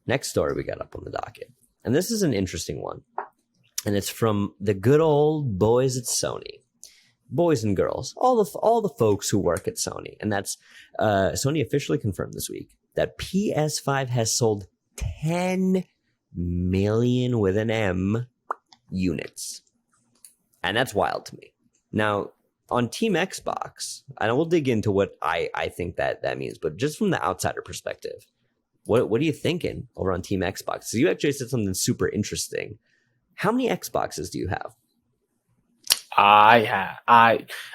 next story we got up on the docket. And this is an interesting one. And it's from the good old boys at Sony. Boys and girls, all the folks who work at Sony. And that's Sony officially confirmed this week that PS5 has sold 10 million with an M units. And that's wild to me. Now, on Team Xbox, and we'll dig into what I think that means, but just from the outsider perspective, what are you thinking over on Team Xbox? So you actually said something super interesting. How many Xboxes do you have? I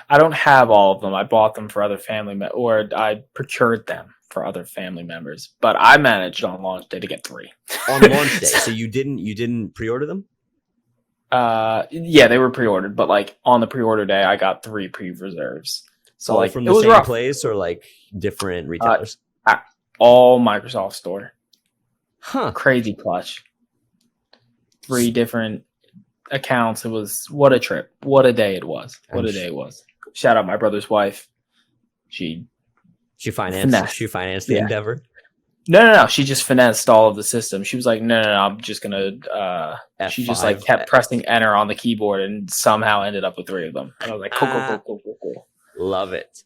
don't have all of them. I bought them for other family or I procured them for other family members. But I managed on launch day to get 3. On launch day, so you didn't pre-order them? Yeah, they were pre-ordered, but like on the pre-order day, I got 3 pre-reserves. So like from the same rough. Place or like different retailers? All Microsoft Store. Huh? Crazy clutch. 3 different accounts. It was what a trip. What a day it was. What a day it was. Shout out my brother's wife. She financed the endeavor. No. She just finessed all of the systems. She was like, no. I'm just gonna. She just like kept pressing enter on the keyboard and somehow ended up with 3 of them. And I was like, cool. Love it.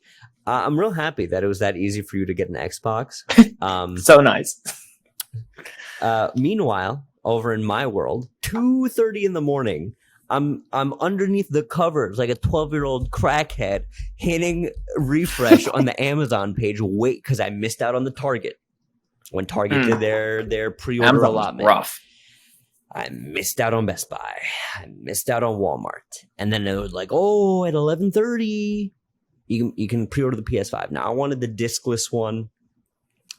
I'm real happy that it was that easy for you to get an Xbox. So nice. Meanwhile, over in my world, 2:30 in the morning, I'm underneath the covers like a 12-year-old crackhead hitting refresh on the Amazon page. Wait, because I missed out on the Target. When Target did their pre-order allotment. Rough. I missed out on Best Buy. I missed out on Walmart. And then it was like, at 11:30, you can pre-order the PS5. Now, I wanted the discless one.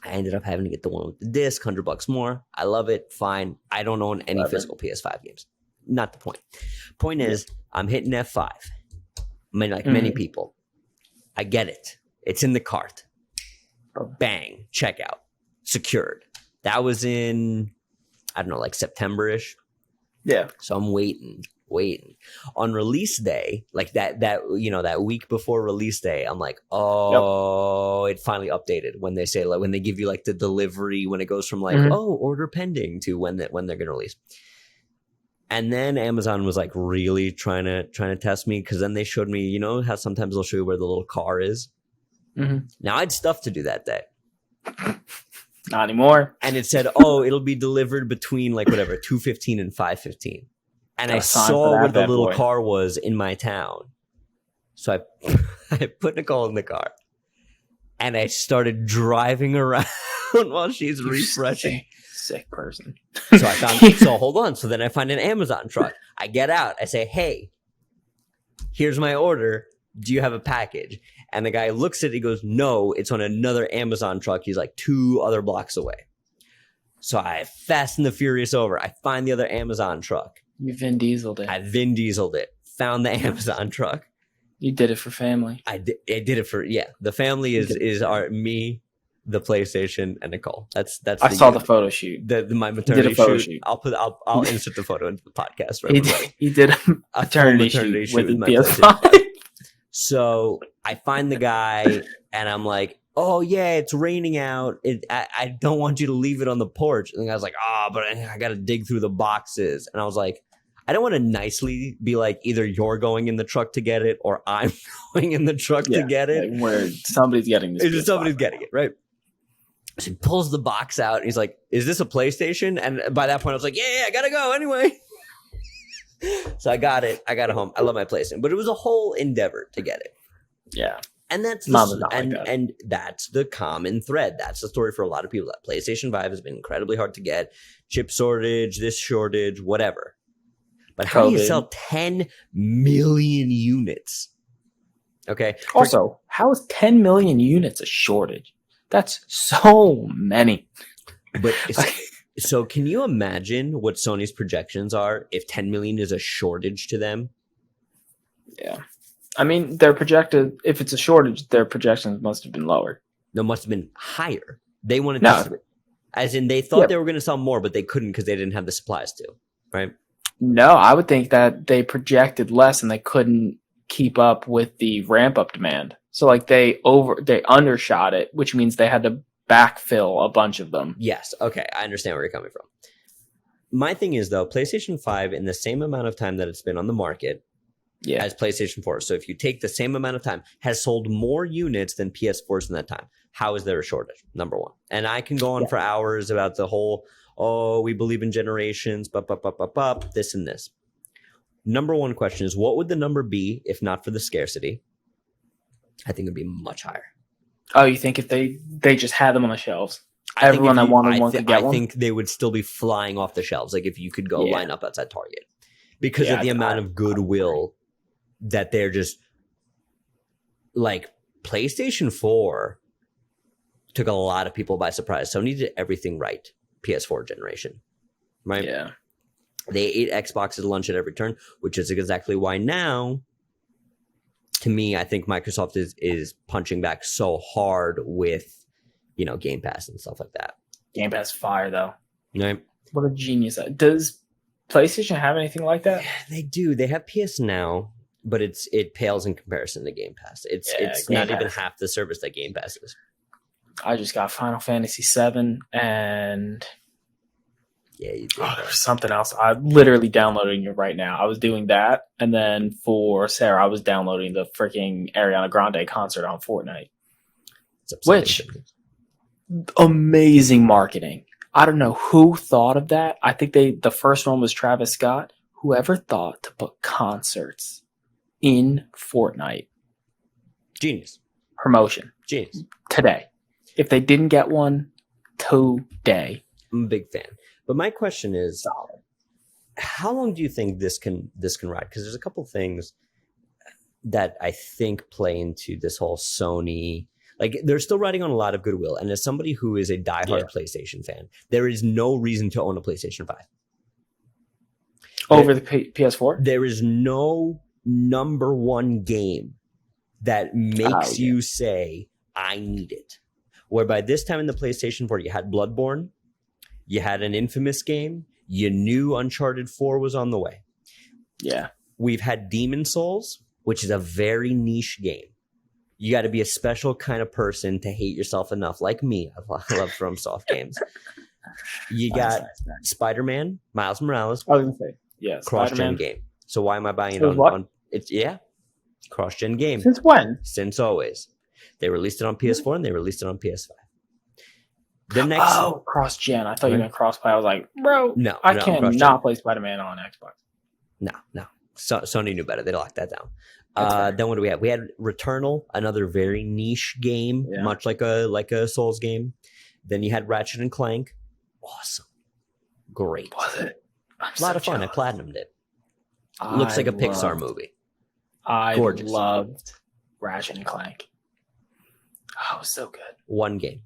I ended up having to get the one with the disc, $100 more. I love it. Fine. I don't own any physical PS5 games. Not the point. Point is, I'm hitting F5. Many people. I get it. It's in the cart. Bang. Checkout. Secured. That was in, I don't know, like September-ish. Yeah. So I'm waiting. On release day, like that week before release day, I'm like, It finally updated when they say, like, when they give you like the delivery, when it goes from like, order pending to when they're going to release. And then Amazon was like really trying to test me, because then they showed me, you know how sometimes they'll show you where the little car is. Mm-hmm. Now I had stuff to do that day. Not anymore. And it said, it'll be delivered between like whatever 2:15 and 5:15. And I saw where the little car was in my town. So I put Nicole in the car and I started driving around while she's refreshing. Sick person. So I found, hold on. So then I find an Amazon truck. I get out. I say, hey, here's my order. Do you have a package? And the guy looks at it. He goes, no, it's on another Amazon truck. He's like 2 other blocks away. So I Fast and the Furious over. I find the other Amazon truck. You Vin Dieseled it. I Vin Dieseled it. Found the Amazon truck. You did it for family. I did it for, the family is me, the PlayStation, and Nicole. That's. I saw the photo shoot. My maternity shoot. I'll insert the photo into the podcast. Right. He did a maternity shoot with the PS5. So I find the guy and I'm like, oh yeah, it's raining out. I don't want you to leave it on the porch. And the guy's like, but I got to dig through the boxes. And I was like, I don't want to nicely be like, either you're going in the truck to get it or I'm going in the truck to get it. Like where somebody's getting this. Somebody's getting it, right? So he pulls the box out and he's like, is this a PlayStation? And by that point, I was like, yeah, I got to go anyway. So I got it. I got it home. I love my PlayStation. But it was a whole endeavor to get it. Yeah. And that's that's the common thread. That's the story for a lot of people. That PlayStation 5 has been incredibly hard to get. Chip shortage, this shortage, whatever. But how do you sell 10 million units? Okay. Also, how is 10 million units a shortage? That's so many. But so can you imagine what Sony's projections are if 10 million is a shortage to them? Yeah. I mean, they're projected, if it's a shortage, their projections must have been lower. No, must have been higher. They wanted to, as in they thought they were going to sell more, but they couldn't because they didn't have the supplies to, right? No, I would think that they projected less and they couldn't keep up with the ramp up demand. So like they undershot it, which means they had to backfill a bunch of them. Yes. Okay. I understand where you're coming from. My thing is, though, PlayStation 5, in the same amount of time that it's been on the market as PlayStation 4, so if you take the same amount of time, has sold more units than PS4s in that time. How is there a shortage? Number one. And I can go on for hours about the whole, we believe in generations, this and this. Number one question is, what would the number be if not for the scarcity? I think it would be much higher. Oh, you think if they just had them on the shelves? Everyone that wanted one could get one? I think they would still be flying off the shelves. Like if you could go line up outside Target. Because of the amount of goodwill that they're just... Like, PlayStation 4 took a lot of people by surprise. Sony did everything right. PS4 generation. Right? Yeah. They ate Xbox at lunch at every turn, which is exactly why now... To me, I think Microsoft is punching back so hard with, Game Pass and stuff like that. Game Pass fire, though. Right? What a genius. Does PlayStation have anything like that? Yeah, they do. They have PS Now, but it pales in comparison to Game Pass. It's not even half the service that Game Pass is. I just got Final Fantasy VII and... Yeah, you do. There's something else. I'm literally downloading it right now. I was doing that, and then for Sarah, I was downloading the freaking Ariana Grande concert on Fortnite. Which, amazing marketing. I don't know who thought of that. I think the first one was Travis Scott. Whoever thought to put concerts in Fortnite? Genius. Promotion. Genius. Today. If they didn't get one, today. I'm a big fan. But my question is, how long do you think this can ride? Because there's a couple things that I think play into this whole Sony. Like, they're still riding on a lot of goodwill. And as somebody who is a diehard PlayStation fan, there is no reason to own a PlayStation 5. Over the PS4? There is no number one game that makes you say, I need it. Where by this time in the PlayStation 4, you had Bloodborne. You had an Infamous game. You knew Uncharted 4 was on the way. Yeah. We've had Demon Souls, which is a very niche game. You got to be a special kind of person to hate yourself enough, like me. I love FromSoft games. You got Spider-Man, Miles Morales. I was going to say, yeah, cross-gen game. So why am I buying it on it's cross-gen game. Since when? Since always. They released it on PS4 and they released it on PS5. The next cross-gen. I thought you meant cross-play. I was like, bro, I can't not play Spider-Man on Xbox. No. Sony knew better. They locked that down. Then what do we have? We had Returnal, another very niche game, much like a Souls game. Then you had Ratchet and Clank. Awesome. Great. Was it? A lot of fun. I platinumed it. Looks like a Pixar movie. I loved Ratchet and Clank. Oh, it was so good. One game.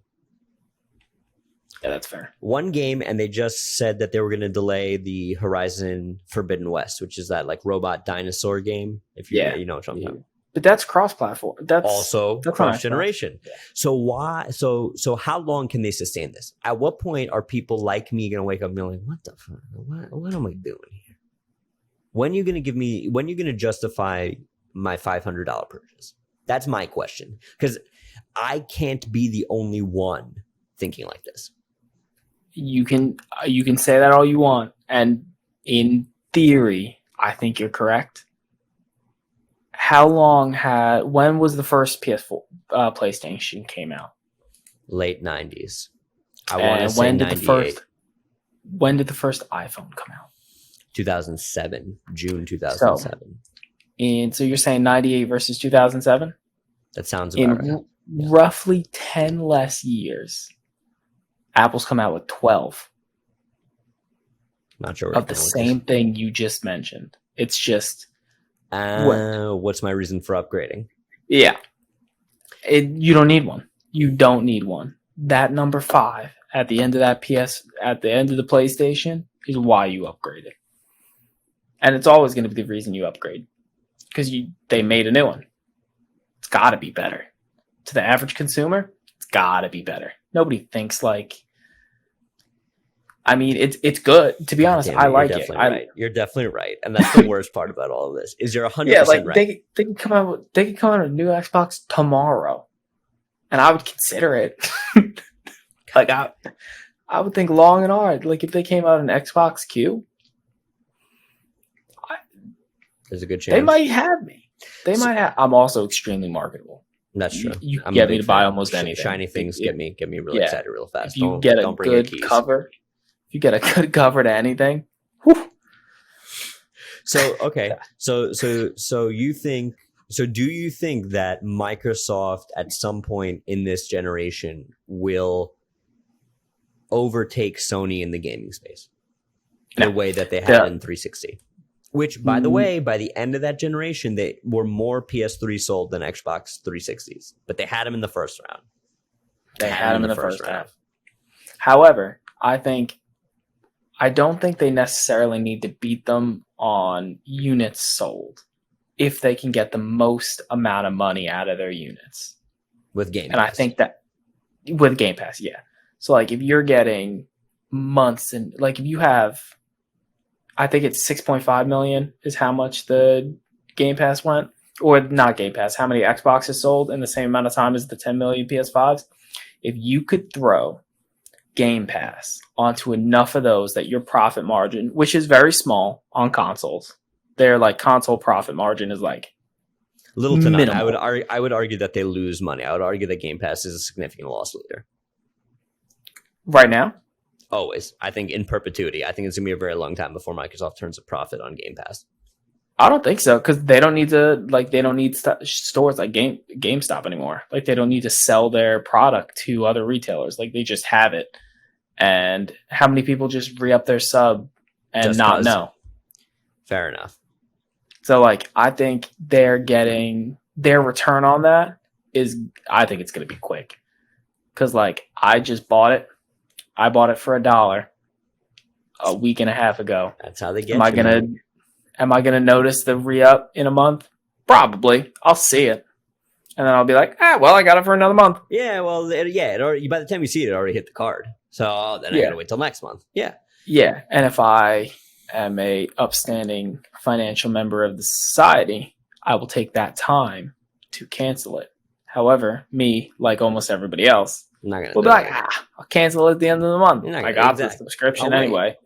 Yeah, that's fair. One game, and they just said that they were going to delay the Horizon Forbidden West, which is that like robot dinosaur game. If you know what I'm talking about. But that's cross-platform. That's also cross-generation. Yeah. So why? So how long can they sustain this? At what point are people like me going to wake up and be like, "What the fuck? What am I doing here?" When are you going to justify my $500 purchase? That's my question, because I can't be the only one thinking like this. You can say that all you want, and in theory, I think you're correct. When was the first PS4 PlayStation came out? Late 90s. I want to say 98. When did the first iPhone come out? 2007, June 2007. So you're saying 98 versus 2007? That sounds about right. Roughly 10 less years. Apple's come out with 12. Not sure of the same thing you just mentioned. It's just what's my reason for upgrading? Yeah. You don't need one. You don't need one. That number 5 at the end of at the end of the PlayStation is why you upgrade it. And it's always going to be the reason you upgrade. Because they made a new one. It's got to be better. To the average consumer, it's got to be better. Nobody thinks like... I mean, it's good. To be honest, I like it. Right. You're definitely right. And that's the worst part about all of this, is you're 100% right. They can come out with a new Xbox tomorrow. And I would consider it. Like I would think long and hard. Like if they came out an Xbox Q, there's a good chance they might have me. Might have. I'm also extremely marketable. That's true. You get me to buy almost anything. Shiny things get me really excited real fast. If you get a good cover, if you get a good cover to anything. Whew. So okay, so you think so? Do you think that Microsoft at some point in this generation will overtake Sony in the gaming space the way that they had in 360? Which, by the way, by the end of that generation, they were more PS3 sold than Xbox 360s, but they had them in the first round. They had them in the first round. However, I don't think they necessarily need to beat them on units sold if they can get the most amount of money out of their units with Game Pass. And I think that with Game Pass, yeah. So like if you're getting months and like if you have, I think it's 6.5 million is how much the Game Pass went, or not Game Pass, how many Xboxes sold in the same amount of time as the 10 million PS5s. If you could throw Game Pass onto enough of those that your profit margin, which is very small on consoles, their like console profit margin is like little to none. I would argue that they lose money. I would argue that Game Pass is a significant loss leader right now. Always. I think in perpetuity. I think it's gonna be a very long time before Microsoft turns a profit on Game Pass. I don't think so, because they don't need to they don't need stores like GameStop anymore. Like they don't need to sell their product to other retailers. Like they just have it. And how many people just re-up their sub and just not know? Fair enough. So like I think they're getting their return on that is, I think it's gonna be quick. Because like I just bought it. I bought it for $1 a week and a half ago. That's how they get. Am I gonna notice the re-up in a month? Probably. I'll see it, and then I'll be like, well, I got it for another month. Yeah, well, it already, by the time you see it, it already hit the card. So then I gotta wait till next month. Yeah. Yeah, and if I am a upstanding financial member of the society, I will take that time to cancel it. However, me, like almost everybody else, will be like, I'll cancel it at the end of the month. I got the subscription anyway.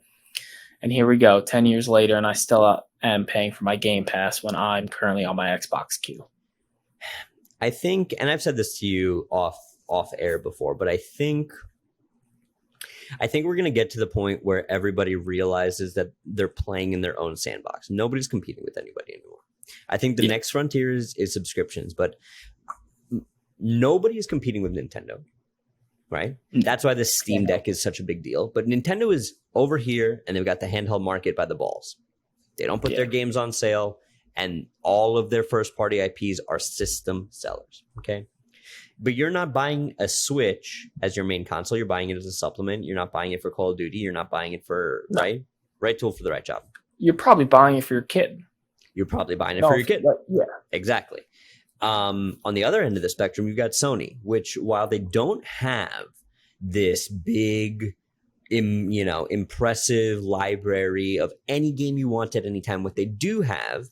And here we go, 10 years later, and I still am paying for my Game Pass when I'm currently on my Xbox Q. I think, and I've said this to you off air before, but I think we're going to get to the point where everybody realizes that they're playing in their own sandbox. Nobody's competing with anybody anymore. I think the next frontier is subscriptions, but nobody is competing with Nintendo. Right? That's why the Steam Deck is such a big deal. But Nintendo is over here, and they've got the handheld market by the balls. They don't put their games on sale, and all of their first-party IPs are system sellers. Okay? But you're not buying a Switch as your main console. You're buying it as a supplement. You're not buying it for Call of Duty. You're not buying it for, right tool for the right job. You're probably buying it for your kid. You're probably buying it for your kid. Yeah. Exactly. On the other end of the spectrum, you've got Sony, which while they don't have this big, impressive library of any game you want at any time, what they do have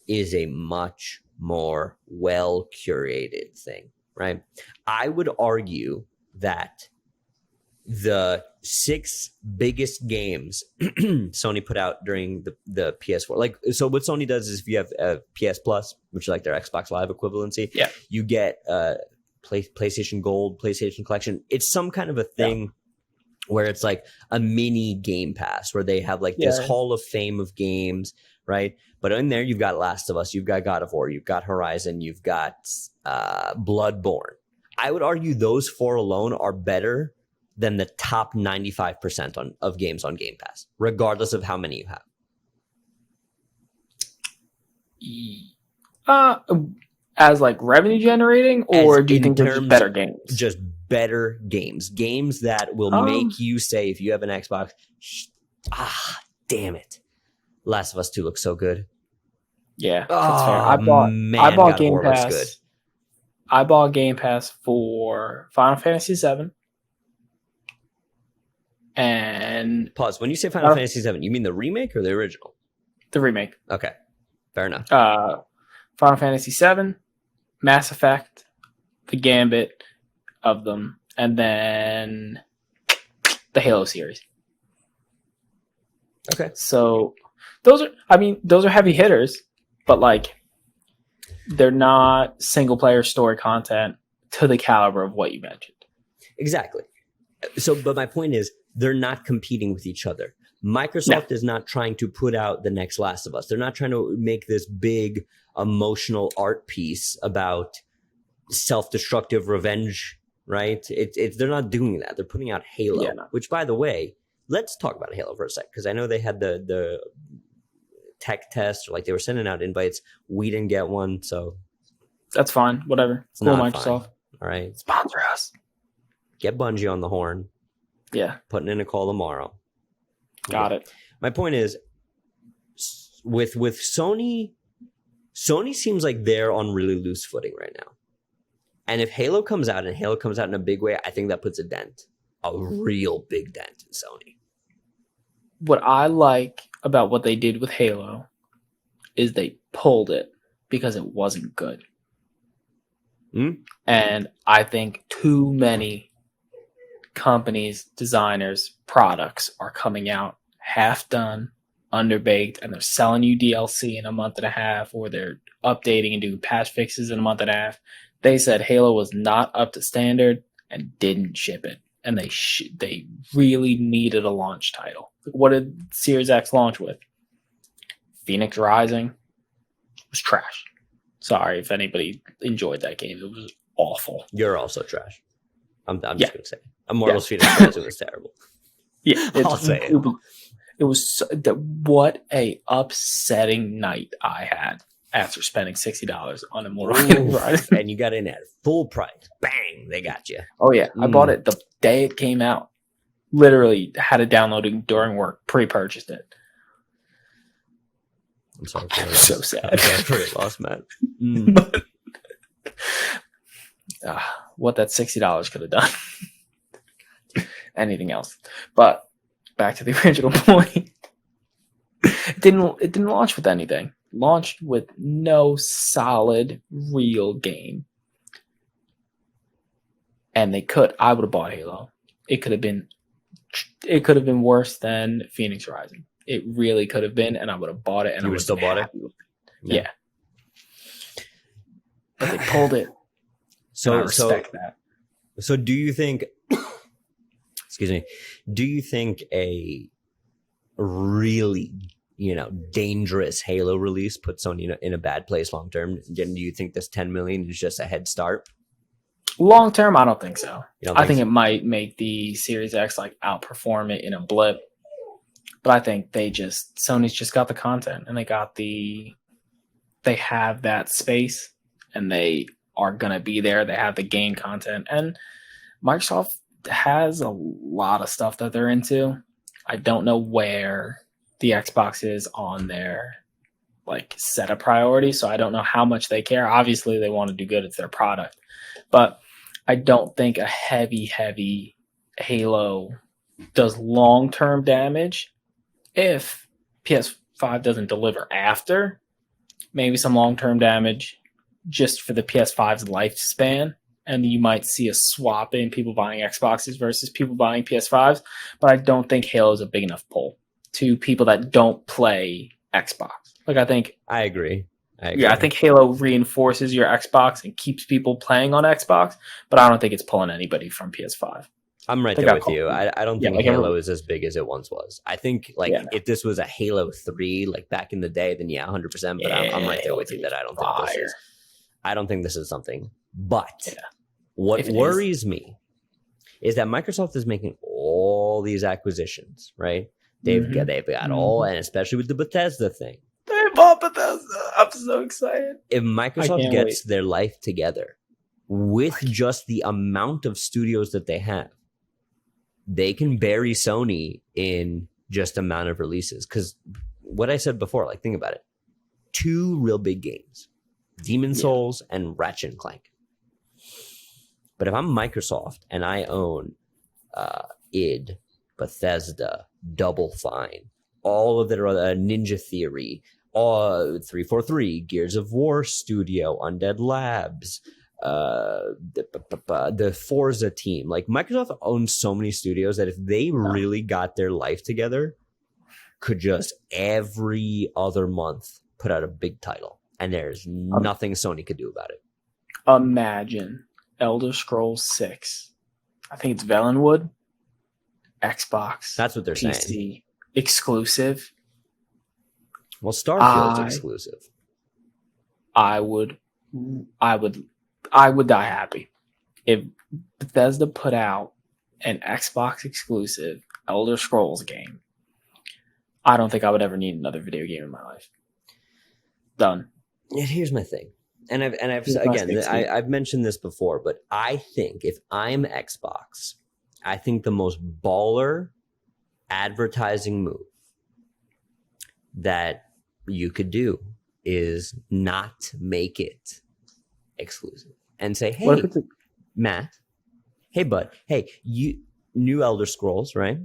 is a much more well-curated thing, right? I would argue that the 6 biggest games Sony put out during the PS4. So what Sony does is if you have a PS Plus, which is like their Xbox Live equivalency, you get PlayStation Gold, PlayStation Collection. It's some kind of a thing where it's like a mini Game Pass where they have like this Hall of Fame of games, right? But in there, you've got Last of Us, you've got God of War, you've got Horizon, you've got Bloodborne. I would argue those 4 alone are better than the top 95% of games on Game Pass, regardless of how many you have. As like revenue generating, or do you think there's better games? Just better games. Games that will make you say, if you have an Xbox, damn it. Last of Us 2 looks so good. Yeah, that's fair. I bought Game Pass. I bought Game Pass for Final Fantasy 7. And pause. When you say Final Fantasy 7, you mean the remake or the original? The remake. Okay, fair enough. Final Fantasy 7, Mass Effect, the Gambit of them, and then the Halo series. Okay. So those are heavy hitters, but like they're not single player story content to the caliber of what you mentioned. Exactly. So, but my point is, they're not competing with each other. Microsoft is not trying to put out the next Last of Us. They're not trying to make this big emotional art piece about self-destructive revenge, right? They're not doing that. They're putting out Halo, which, by the way, let's talk about Halo for a sec, because I know they had the tech test, or like they were sending out invites. We didn't get one, so that's fine. Whatever. It's not Microsoft. Fine. All right, sponsor us. Get Bungie on the horn. Yeah, putting in a call tomorrow. Got it. My point is, with Sony seems like they're on really loose footing right now. And if Halo comes out, and Halo comes out in a big way, I think that puts a real big dent in Sony. What I like about what they did with Halo is they pulled it because it wasn't good. And I think too many companies, designers, products are coming out half done, underbaked, and they're selling you DLC in a month and a half, or they're updating and doing patch fixes in a month and a half. They said Halo was not up to standard and didn't ship it, and they really needed a launch title. What did Series X launch with? Phoenix Rising. It was trash. Sorry if anybody enjoyed that game. It was awful. You're also trash. I'm just gonna say Immortals Phoenix Rising was terrible. Yeah, I'll say it. It was what a upsetting night I had after spending $60 on Immortals Phoenix Rising. And you got in at full price. Bang, they got you. Oh yeah, I bought it the day it came out. Literally had it downloading during work, pre-purchased it. I'm sorry. I'm so sad. I'm sorry for your loss, man. What that $60 could have done. Anything else. But back to the original point. It didn't launch with anything. Launched with no solid real game. And I would have bought Halo. It could have been worse than Phoenix Rising. It really could have been, and I would have bought it, and you would have still bought it. Yeah. But they pulled it. So I respect that. So do you think excuse me, do you think a really, dangerous Halo release puts Sony in a bad place long term? Do you think this 10 million is just a head start? Long term, I don't think so. I think so? It might make the Series X outperform it in a blip. But I think Sony's just got the content, and they have that space, and they are going to be there. They have the game content, and Microsoft has a lot of stuff that they're into. I don't know where the Xbox is on their set of priorities, so I don't know how much they care. Obviously, they want to do good. It's their product. But I don't think a heavy Halo does long-term damage. If PS5 doesn't deliver after, maybe some long-term damage just for the PS5's lifespan, and you might see a swap in people buying Xboxes versus people buying PS5s, but I don't think Halo is a big enough pull to people that don't play Xbox. I agree. Yeah, I think Halo reinforces your Xbox and keeps people playing on Xbox, but I don't think it's pulling anybody from PS5. I'm right there with you. I don't think Halo is as big as it once was. I think if this was a Halo 3 back in the day, then 100%. But I'm right there with you that I don't think this is something. But what worries me is that Microsoft is making all these acquisitions, right? They've got all, and especially with the Bethesda thing. They bought Bethesda. I'm so excited. If Microsoft gets their life together with just the amount of studios that they have, they can bury Sony in just amount of releases. Because what I said before, think about it. 2 real big games, Demon Souls and Ratchet and Clank. But if I'm Microsoft and I own id, Bethesda, Double Fine, all of their Ninja Theory, 343, Gears of War Studio, Undead Labs, the Forza team. Like Microsoft owns so many studios that if they really got their life together, could just every other month put out a big title, and there's nothing Sony could do about it. Imagine Elder Scrolls 6. I think it's Valenwood, Xbox. That's what they're PC, saying. Exclusive. Well, Starfield's exclusive. I would die happy if Bethesda put out an Xbox exclusive Elder Scrolls game. I don't think I would ever need another video game in my life. Done. Yeah, here's my thing, and I've mentioned this before, but I think if I'm Xbox, I think the most baller advertising move that you could do is not make it exclusive and say, hey, Matt, hey, bud, hey, you new Elder Scrolls, right?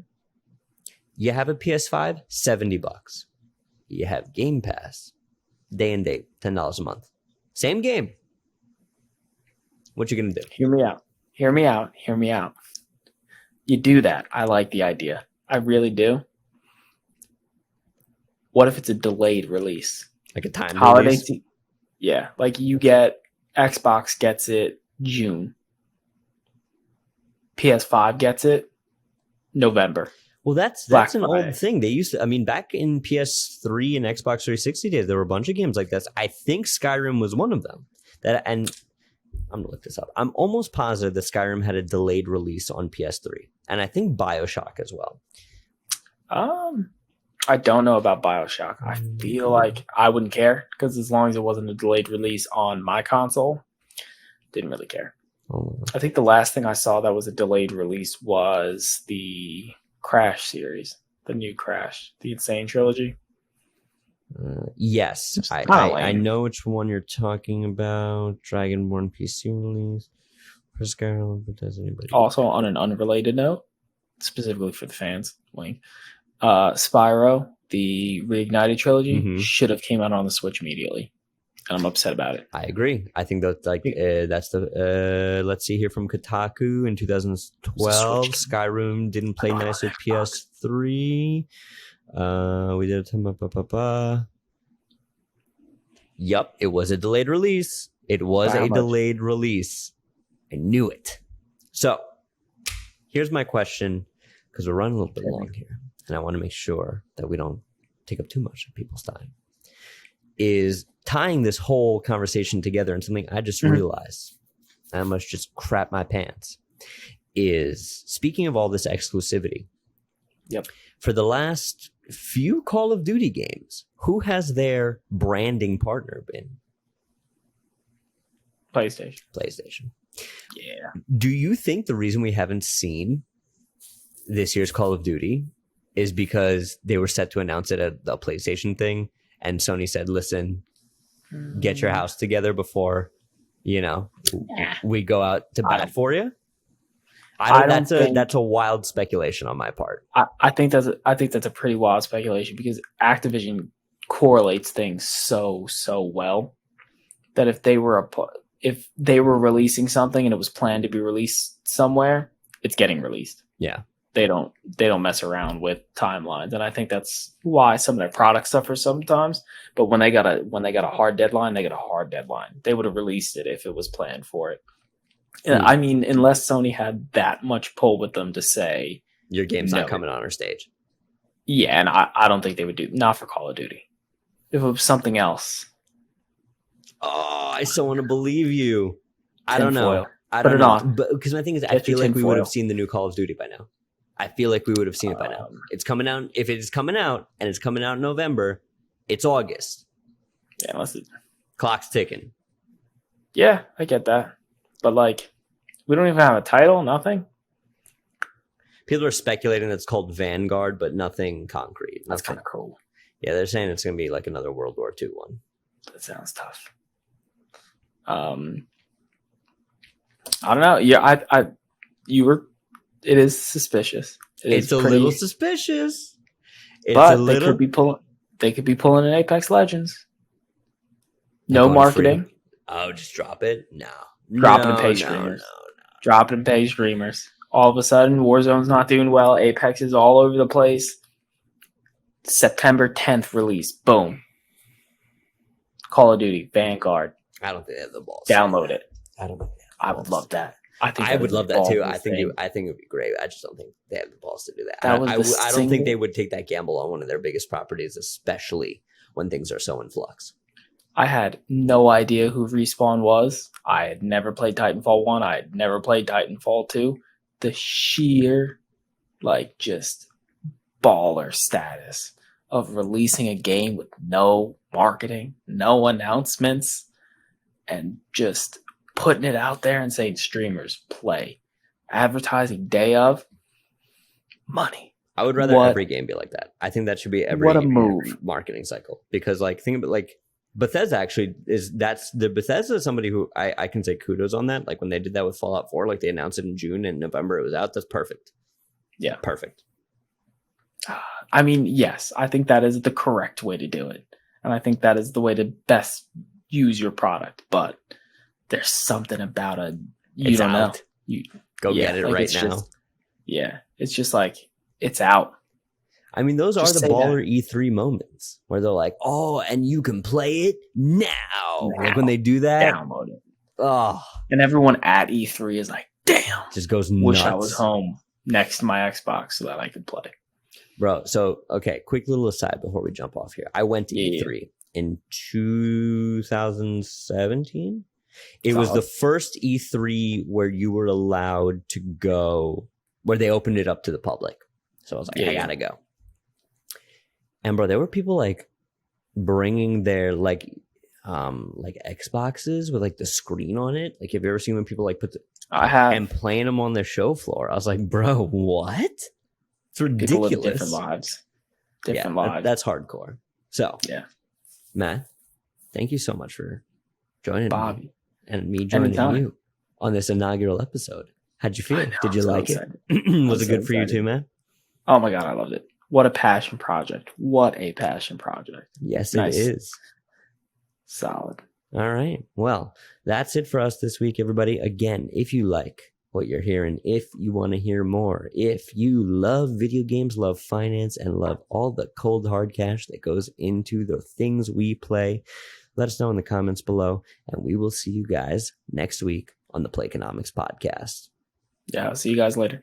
You have a PS5, $70. You have Game Pass, day and date, $10 a month. Same game. What you gonna do? Hear me out. You do that. I like the idea. I really do. What if it's a delayed release? Like a time holiday release? Yeah, like you get Xbox gets it June. PS5 gets it November. Well, that's an old thing. They used to, I mean, back in PS3 and Xbox 360 days, there were a bunch of games like this. I think Skyrim was one of them. And I'm gonna look this up. I'm almost positive that Skyrim had a delayed release on PS3, and I think BioShock as well. I don't know about BioShock. I feel like I wouldn't care because as long as it wasn't a delayed release on my console, didn't really care. I think the last thing I saw that was a delayed release was the Crash series, the new Crash, the Insane trilogy. Yes, I know which one you're talking about. Dragonborn PC release. Also, on an unrelated note, specifically for the fans, link. Spyro, the Reignited trilogy, should have came out on the Switch immediately, and I'm upset about it. I agree. I think that's that's the let's see here from Kotaku in 2012. Skyrim didn't play nice with PS3. We did a time. Yup, it was a delayed release. It was a delayed release. I knew it. So here's my question, because we're running a little bit long here, and I want to make sure that we don't take up too much of people's time. Is tying this whole conversation together in something I just realized, I must just crap my pants, is speaking of all this exclusivity. Yep. For the last few Call of Duty games, who has their branding partner been? PlayStation. Yeah. Do you think the reason we haven't seen this year's Call of Duty is because they were set to announce it at the PlayStation thing, and Sony said, listen, get your house together before, we go out to bat for you? That's a wild speculation on my part. I think that's a pretty wild speculation because Activision correlates things so well that if they were releasing something and it was planned to be released somewhere, it's getting released. Yeah. They don't mess around with timelines, and I think that's why some of their products suffer sometimes. But when they got a hard deadline, they got a hard deadline. They would have released it if it was planned for it. And I mean, unless Sony had that much pull with them to say your game's not coming on our stage. Yeah, and I don't think they would do, not for Call of Duty. If it was something else. Oh, I still want to believe you. I don't know. Put it on. But because my thing is, I feel like we would have seen the new Call of Duty by now. I feel like we would have seen it by now. It's coming out. If it is coming out and it's coming out in November, it's August. Yeah, unless clock's ticking. Yeah, I get that. But we don't even have a title, nothing. People are speculating that it's called Vanguard, but nothing concrete. That's kind of cool. Yeah, they're saying it's going to be like another World War II one. That sounds tough. I don't know. Yeah, it is suspicious. It's a little suspicious. They could be pulling an Apex Legends. No marketing. Oh, just drop it? No. Drop it and pay streamers. Drop it and pay streamers. All of a sudden, Warzone's not doing well. Apex is all over the place. September 10th release. Boom. Call of Duty, Vanguard. I don't think they have the balls. Download it. I don't know. I would love that. I would love that too. I think it would be great. I just don't think they have the balls to do that. I don't think they would take that gamble on one of their biggest properties, especially when things are so in flux. I had no idea who Respawn was. I had never played Titanfall 1. I had never played Titanfall 2. The sheer, just baller status of releasing a game with no marketing, no announcements, and just putting it out there and saying streamers play, advertising day of money. I would rather every game be like that. I think that should be every marketing cycle, because think about Bethesda actually Bethesda is somebody who I can say kudos on that. When they did that with Fallout 4, they announced it in June and November it was out. That's perfect. Yeah, perfect. I mean, yes, I think that is the correct way to do it, and I think that is the way to best use your product. But there's something about you don't know. You go get it right now. It's just it's out. I mean, those just are the baller E3 moments where they're like, "Oh, and you can play it now." When they do that, download it. Oh, and everyone at E3 is like, "Damn!" Just goes nuts. Wish I was home next to my Xbox so that I could play. Bro, so okay, quick little aside before we jump off here. I went to E3 in 2017. It was the first E3 where you were allowed to go, where they opened it up to the public. So I was like, I gotta go. And bro, there were people bringing their Xboxes with the screen on it. Have you ever seen when people put I have, and playing them on their show floor? I was like, bro, what? It's ridiculous. People live different lives. Lives. That's hardcore. So Matt, thank you so much for joining me and me joining you on this inaugural episode. How'd you feel? Did you like it? Was it good for you too, man? Oh my God, I loved it. What a passion project. Yes, it is. Solid. All right. Well, that's it for us this week, everybody. Again, if you like what you're hearing, if you want to hear more, if you love video games, love finance, and love all the cold hard cash that goes into the things we play, let us know in the comments below, and we will see you guys next week on the Playconomics podcast. Yeah, I'll see you guys later.